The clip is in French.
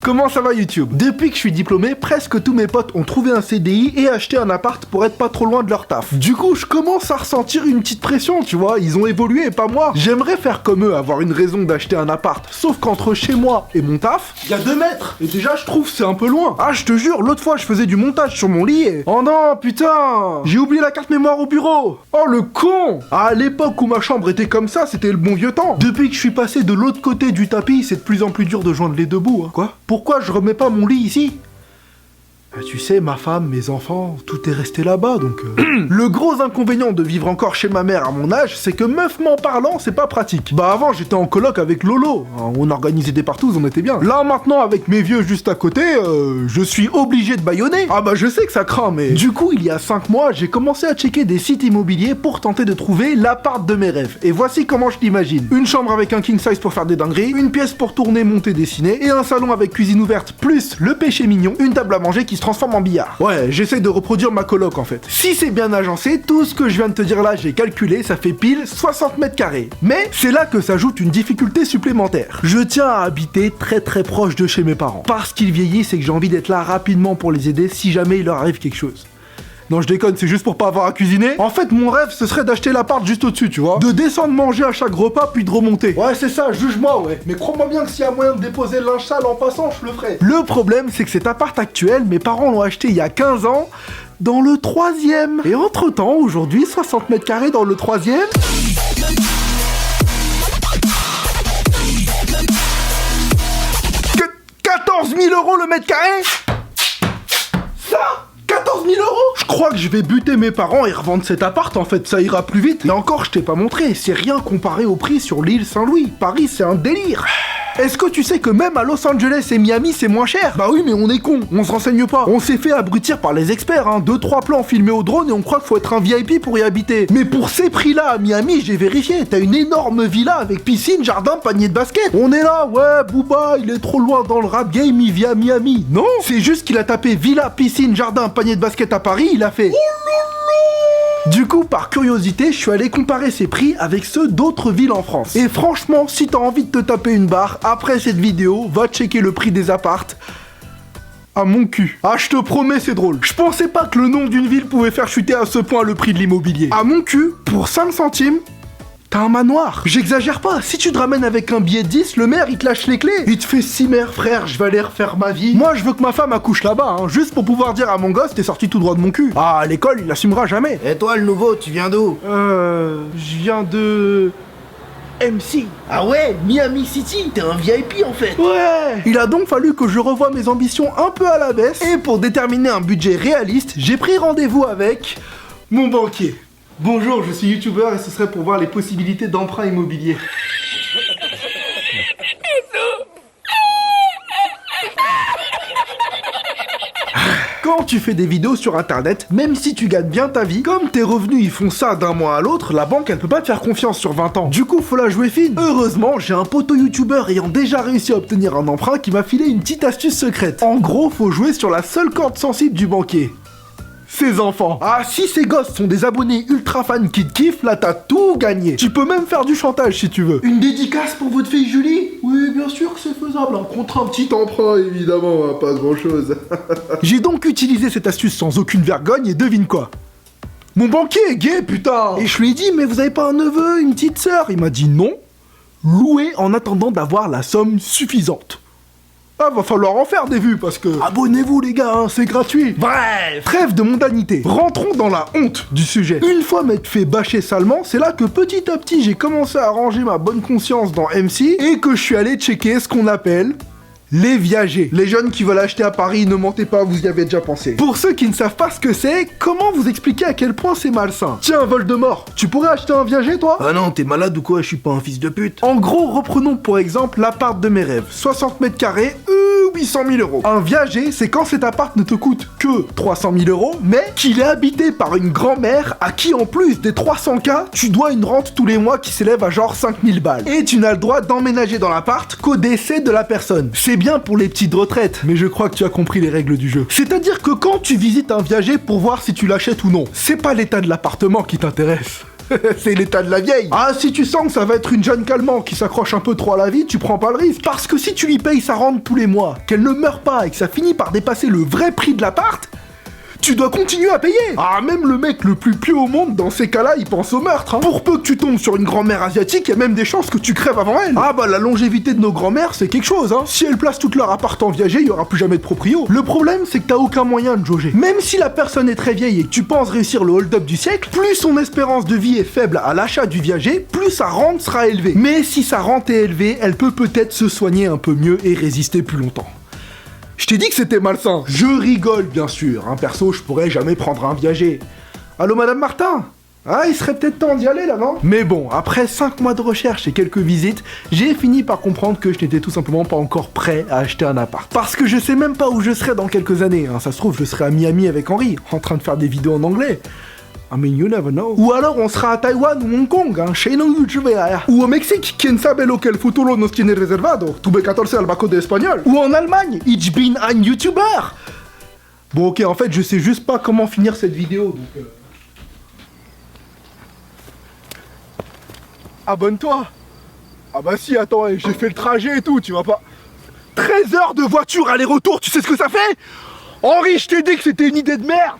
Comment ça va YouTube? Depuis que je suis diplômé, presque tous mes potes ont trouvé un CDI et acheté un appart pour être pas trop loin de leur taf. Du coup, je commence à ressentir une petite pression, tu vois, ils ont évolué et pas moi. J'aimerais faire comme eux, avoir une raison d'acheter un appart, sauf qu'entre chez moi et mon taf, il y a 2 mètres. Et déjà, je trouve c'est un peu loin. Ah, je te jure, l'autre fois, je faisais du montage sur mon lit et... Oh non, putain, j'ai oublié la carte mémoire au bureau. Oh, le con. À l'époque où ma chambre était comme ça, c'était le bon vieux temps. Depuis que je suis passé de l'autre côté du tapis, c'est de plus en plus dur de joindre les deux bouts. Hein. Quoi? Pourquoi je remets pas mon lit ici? Tu sais, ma femme, mes enfants, tout est resté là-bas, donc... Le gros inconvénient de vivre encore chez ma mère à mon âge, c'est que meufement parlant, c'est pas pratique. Bah avant, j'étais en coloc avec Lolo. On organisait des partous, on était bien. Là, maintenant, avec mes vieux juste à côté, je suis obligé de bâillonner. Ah bah je sais que ça craint, mais... Du coup, il y a 5 mois, j'ai commencé à checker des sites immobiliers pour tenter de trouver l'appart de mes rêves. Et voici comment je l'imagine. Une chambre avec un king size pour faire des dingueries, une pièce pour tourner, monter, dessiner, et un salon avec cuisine ouverte, plus le péché mignon, une table à manger qui se transforme en billard. Ouais, j'essaie de reproduire ma coloc en fait. Si c'est bien agencé, tout ce que je viens de te dire là, j'ai calculé, ça fait pile 60 mètres carrés. Mais c'est là que s'ajoute une difficulté supplémentaire. Je tiens à habiter très proche de chez mes parents. Parce qu'ils vieillissent et que j'ai envie d'être là rapidement pour les aider si jamais il leur arrive quelque chose. Non, je déconne, c'est juste pour pas avoir à cuisiner. En fait, mon rêve, ce serait d'acheter l'appart juste au-dessus, tu vois. De descendre manger à chaque repas, puis de remonter. Ouais, c'est ça, juge-moi, ouais. Mais crois-moi bien que s'il y a moyen de déposer le linge sale en passant, je le ferai. Le problème, c'est que cet appart actuel, mes parents l'ont acheté il y a 15 ans, dans le 3e. Et entre-temps, aujourd'hui, 60 mètres carrés dans le 3e... 14 000 € le mètre carré? Ça 14 000 €? Je crois que je vais buter mes parents et revendre cet appart, en fait, ça ira plus vite. Et encore, je t'ai pas montré, c'est rien comparé au prix sur l'île Saint-Louis. Paris, c'est un délire. Est-ce que tu sais que même à Los Angeles et Miami, c'est moins cher? Bah oui, mais on est con, on se renseigne pas. On s'est fait abrutir par les experts, hein. 2-3 plans filmés au drone et on croit qu'il faut être un VIP pour y habiter. Mais pour ces prix-là, à Miami, j'ai vérifié, t'as une énorme villa avec piscine, jardin, panier de basket. On est là, ouais, Booba, il est trop loin dans le rap game, il vit à Miami. Non, c'est juste qu'il a tapé villa, piscine, jardin, panier de basket à Paris, il a fait... Du coup, par curiosité, je suis allé comparer ces prix avec ceux d'autres villes en France. Et franchement, si t'as envie de te taper une barre, après cette vidéo, va checker le prix des appartes. À mon cul. Ah, je te promets, c'est drôle. Je pensais pas que le nom d'une ville pouvait faire chuter à ce point le prix de l'immobilier. À mon cul, pour 5 centimes... T'as un manoir. J'exagère pas, si tu te ramènes avec un billet de 10, le maire il te lâche les clés. Il te fait 6 mères, frère, je vais aller refaire ma vie. Moi je veux que ma femme accouche là-bas, hein, juste pour pouvoir dire à mon gosse t'es sorti tout droit de mon cul. Ah, à l'école il l'assumera jamais. Et toi le nouveau, tu viens d'où? Je viens de... MC. Ah ouais, Miami City, t'es un VIP en fait. Ouais. Il a donc fallu que je revoie mes ambitions un peu à la baisse. Et pour déterminer un budget réaliste, j'ai pris rendez-vous avec... mon banquier. Bonjour, je suis youtubeur et ce serait pour voir les possibilités d'emprunt immobilier. Quand tu fais des vidéos sur internet, même si tu gagnes bien ta vie, comme tes revenus ils font ça d'un mois à l'autre, la banque elle peut pas te faire confiance sur 20 ans. Du coup faut la jouer fine. Heureusement, j'ai un poteau youtubeur ayant déjà réussi à obtenir un emprunt qui m'a filé une petite astuce secrète. En gros, faut jouer sur la seule corde sensible du banquier. Ses enfants. Ah, si ces gosses sont des abonnés ultra fans qui te kiffent, là t'as tout gagné. Tu peux même faire du chantage si tu veux. Une dédicace pour votre fille Julie? Oui, bien sûr que c'est faisable. Contre un petit emprunt, évidemment, hein, pas grand chose. J'ai donc utilisé cette astuce sans aucune vergogne et devine quoi? Mon banquier est gay, putain. Et je lui ai dit, mais vous avez pas un neveu, une petite sœur? Il m'a dit non. Louer en attendant d'avoir la somme suffisante. Ah, va falloir en faire des vues, parce que... Abonnez-vous les gars, hein, c'est gratuit. Bref, trêve de mondanité. Rentrons dans la honte du sujet. Une fois m'être fait bâcher salement, c'est là que petit à petit j'ai commencé à ranger ma bonne conscience dans MC et que je suis allé checker ce qu'on appelle... les viagers. Les jeunes qui veulent acheter à Paris, ne mentez pas, vous y avez déjà pensé. Pour ceux qui ne savent pas ce que c'est, comment vous expliquer à quel point c'est malsain? Tiens, Voldemort, tu pourrais acheter un viager, toi? Ah non, t'es malade ou quoi? Je suis pas un fils de pute. En gros, reprenons pour exemple l'appart de mes rêves. 60 mètres carrés, 800 000 €. Un viager, c'est quand cet appart ne te coûte que 300 000 €, mais qu'il est habité par une grand-mère à qui, en plus des 300K, tu dois une rente tous les mois qui s'élève à genre 5000 balles. Et tu n'as le droit d'emménager dans l'appart qu'au décès de la personne. C'est bien pour les petites retraites, mais je crois que tu as compris les règles du jeu. C'est-à-dire que quand tu visites un viager pour voir si tu l'achètes ou non, c'est pas l'état de l'appartement qui t'intéresse. C'est l'état de la vieille. Ah, si tu sens que ça va être une jeune calmant qui s'accroche un peu trop à la vie, tu prends pas le risque. Parce que si tu lui payes sa rente tous les mois, qu'elle ne meurt pas et que ça finit par dépasser le vrai prix de l'appart, tu dois continuer à payer. Ah, même le mec le plus pieux au monde, dans ces cas-là, il pense au meurtre. Hein. Pour peu que tu tombes sur une grand-mère asiatique, il y a même des chances que tu crèves avant elle. Ah bah la longévité de nos grand-mères, c'est quelque chose. Hein. Si elles placent toute leur appart en viager, il y aura plus jamais de proprio. Le problème, c'est que t'as aucun moyen de jauger. Même si la personne est très vieille et que tu penses réussir le hold-up du siècle, plus son espérance de vie est faible à l'achat du viager, plus sa rente sera élevée. Mais si sa rente est élevée, elle peut peut-être se soigner un peu mieux et résister plus longtemps. Je t'ai dit que c'était malsain. Je rigole, bien sûr. Hein, perso, je pourrais jamais prendre un viager. Allô, Madame Martin? Ah, il serait peut-être temps d'y aller, là, non? Mais bon, après 5 mois de recherche et quelques visites, j'ai fini par comprendre que je n'étais tout simplement pas encore prêt à acheter un appart. Parce que je sais même pas où je serai dans quelques années. Hein. Ça se trouve, je serai à Miami avec Henri, en train de faire des vidéos en anglais. I mean, you never know. Ou alors on sera à Taïwan ou Hong Kong, hein, ou au Mexique, quien sabe lo que el futuro nos tiene reservado, tuve 14 al baco de espagnol. Ou en Allemagne, ich bin ein YouTuber. Bon ok, en fait je sais juste pas comment finir cette vidéo, donc... Abonne-toi. Ah bah si, attends, j'ai fait le trajet et tout, tu vas pas... 13 heures de voiture aller-retour, tu sais ce que ça fait? Henri, je t'ai dit que c'était une idée de merde.